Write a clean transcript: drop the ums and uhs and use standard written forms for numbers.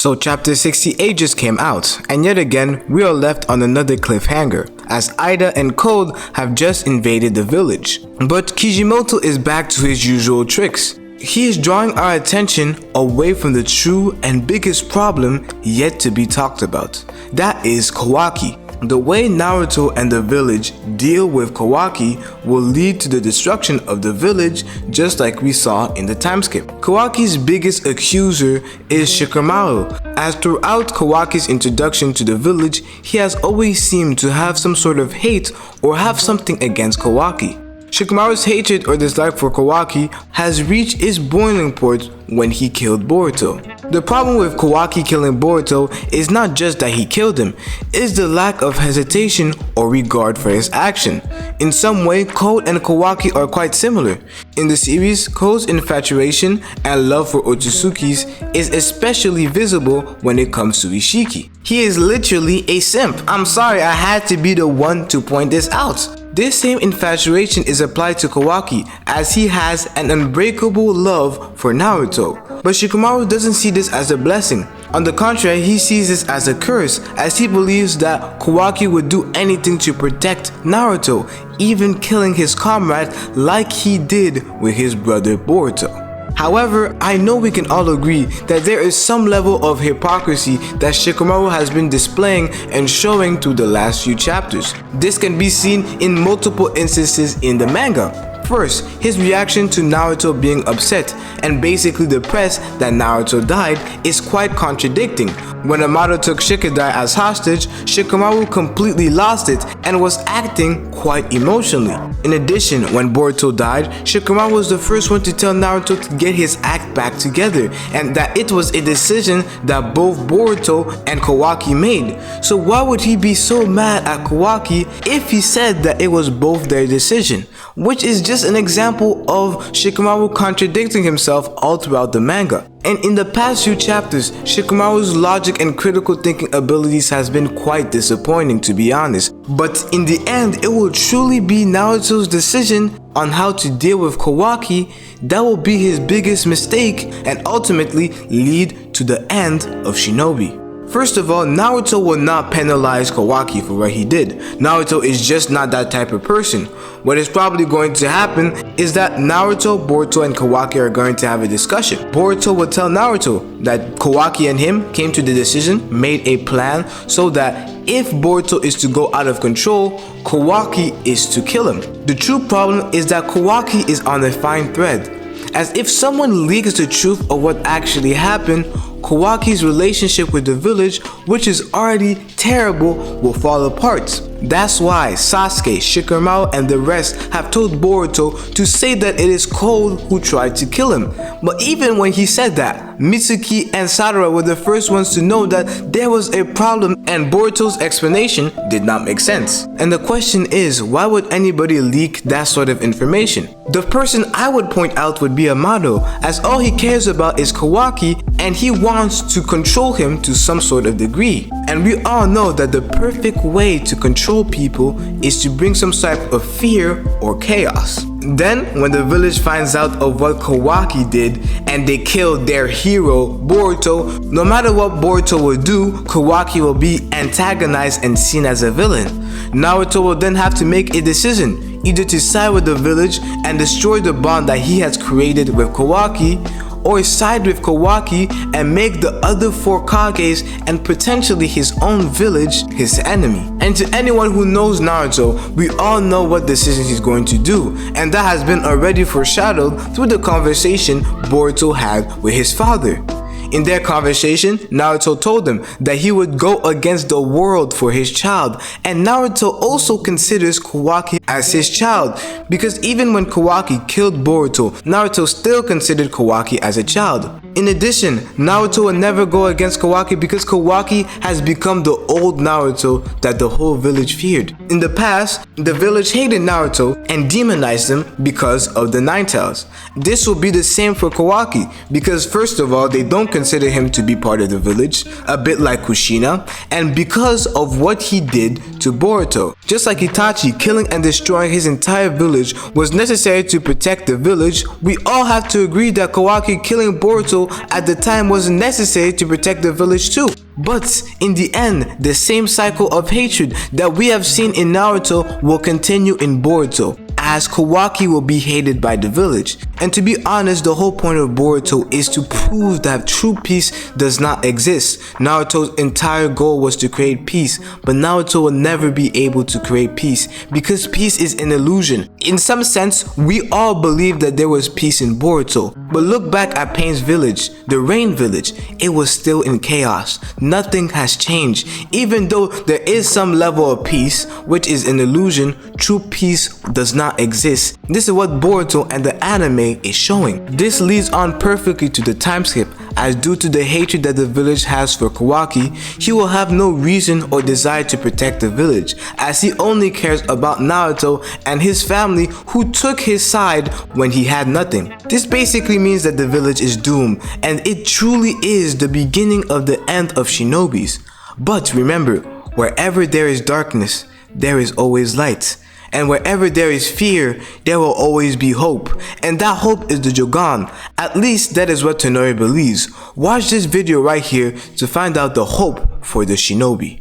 So chapter 68 just came out, and yet again we are left on another cliffhanger, as Ida and Cold have just invaded the village. But Kijimoto is back to his usual tricks. He is drawing our attention away from the true and biggest problem yet to be talked about. That is Kawaki. The way Naruto and the village deal with Kawaki will lead to the destruction of the village, just like we saw in the timeskip. Kawaki's biggest accuser is Shikamaru, as throughout Kawaki's introduction to the village, he has always seemed to have some sort of hate or have something against Kawaki. Shikamaru's hatred or dislike for Kawaki has reached its boiling point when he killed Boruto. The problem with Kawaki killing Boruto is not just that he killed him, it's the lack of hesitation or regard for his action. In some way, Cold and Kawaki are quite similar. In the series, Cold's infatuation and love for Otsutsuki's is especially visible when it comes to Ishiki. He is literally a simp. I'm sorry, I had to be the one to point this out. This same infatuation is applied to Kawaki, as he has an unbreakable love for Naruto. But Shikamaru doesn't see this as a blessing. On the contrary, he sees this as a curse, as he believes that Kawaki would do anything to protect Naruto, even killing his comrade like he did with his brother Boruto. However, I know we can all agree that there is some level of hypocrisy that Shikamaru has been displaying and showing through the last few chapters. This can be seen in multiple instances in the manga. First, his reaction to Naruto being upset and basically depressed that Naruto died is quite contradicting. When Amato took Shikadai as hostage, Shikamaru completely lost it and was acting quite emotionally. In addition, when Boruto died, Shikamaru was the first one to tell Naruto to get his act back together and that it was a decision that both Boruto and Kawaki made. So why would he be so mad at Kawaki if he said that it was both their decision? Which is just an example of Shikamaru contradicting himself all throughout the manga. And in the past few chapters, Shikamaru's logic and critical thinking abilities has been quite disappointing, to be honest. But in the end, it will truly be Naruto's decision on how to deal with Kawaki that will be his biggest mistake and ultimately lead to the end of Shinobi. First of all, Naruto will not penalize Kawaki for what he did. Naruto is just not that type of person. What is probably going to happen is that Naruto, Boruto, and Kawaki are going to have a discussion. Boruto will tell Naruto that Kawaki and him came to the decision, made a plan, so that if Boruto is to go out of control, Kawaki is to kill him. The true problem is that Kawaki is on a fine thread. As if someone leaks the truth of what actually happened, Kawaki's relationship with the village, which is already terrible, will fall apart. That's why Sasuke, Shikamaru, and the rest have told Boruto to say that it is Cold who tried to kill him. But even when he said that, Mitsuki and Sadara were the first ones to know that there was a problem, and Boruto's explanation did not make sense. And the question is, why would anybody leak that sort of information? The person I would point out would be Amato, as all he cares about is Kawaki and he wants to control him to some sort of degree. And we all know that the perfect way to control people is to bring some type of fear or chaos. Then, when the village finds out of what Kawaki did and they killed their hero, Boruto, no matter what Boruto will do, Kawaki will be antagonized and seen as a villain. Naruto will then have to make a decision, either to side with the village and destroy the bond that he has created with Kawaki, or side with Kawaki and make the other 4 Kages and potentially his own village his enemy. And to anyone who knows Naruto, we all know what decision he's going to do, and that has been already foreshadowed through the conversation Boruto had with his father. In their conversation, Naruto told him that he would go against the world for his child, and Naruto also considers Kawaki as his child, because even when Kawaki killed Boruto, Naruto still considered Kawaki as a child. In addition, Naruto will never go against Kawaki because Kawaki has become the old Naruto that the whole village feared. In the past, the village hated Naruto and demonized him because of the Nine Tails. This will be the same for Kawaki, because first of all, they don't consider consider him to be part of the village, a bit like Kushina, and because of what he did to Boruto. Just like Itachi killing and destroying his entire village was necessary to protect the village, we all have to agree that Kawaki killing Boruto at the time was necessary to protect the village too. But in the end, the same cycle of hatred that we have seen in Naruto will continue in Boruto, as Kawaki will be hated by the village. And to be honest, the whole point of Boruto is to prove that true peace does not exist. Naruto's entire goal was to create peace, but Naruto will never be able to create peace because peace is an illusion. In some sense, we all believe that there was peace in Boruto, but look back at Pain's village, the Rain village, it was still in chaos. Nothing has changed. Even though there is some level of peace, which is an illusion, true peace does not exist. This is what Boruto and the anime is showing. This leads on perfectly to the Timeskip, as due to the hatred that the village has for Kawaki, he will have no reason or desire to protect the village, as he only cares about Naruto and his family who took his side when he had nothing. This basically means that the village is doomed, and it truly is the beginning of the end of Shinobis. But remember, wherever there is darkness, there is always light. And wherever there is fear, there will always be hope. And that hope is the Jogan. At least that is what Tonori believes. Watch this video right here to find out the hope for the Shinobi.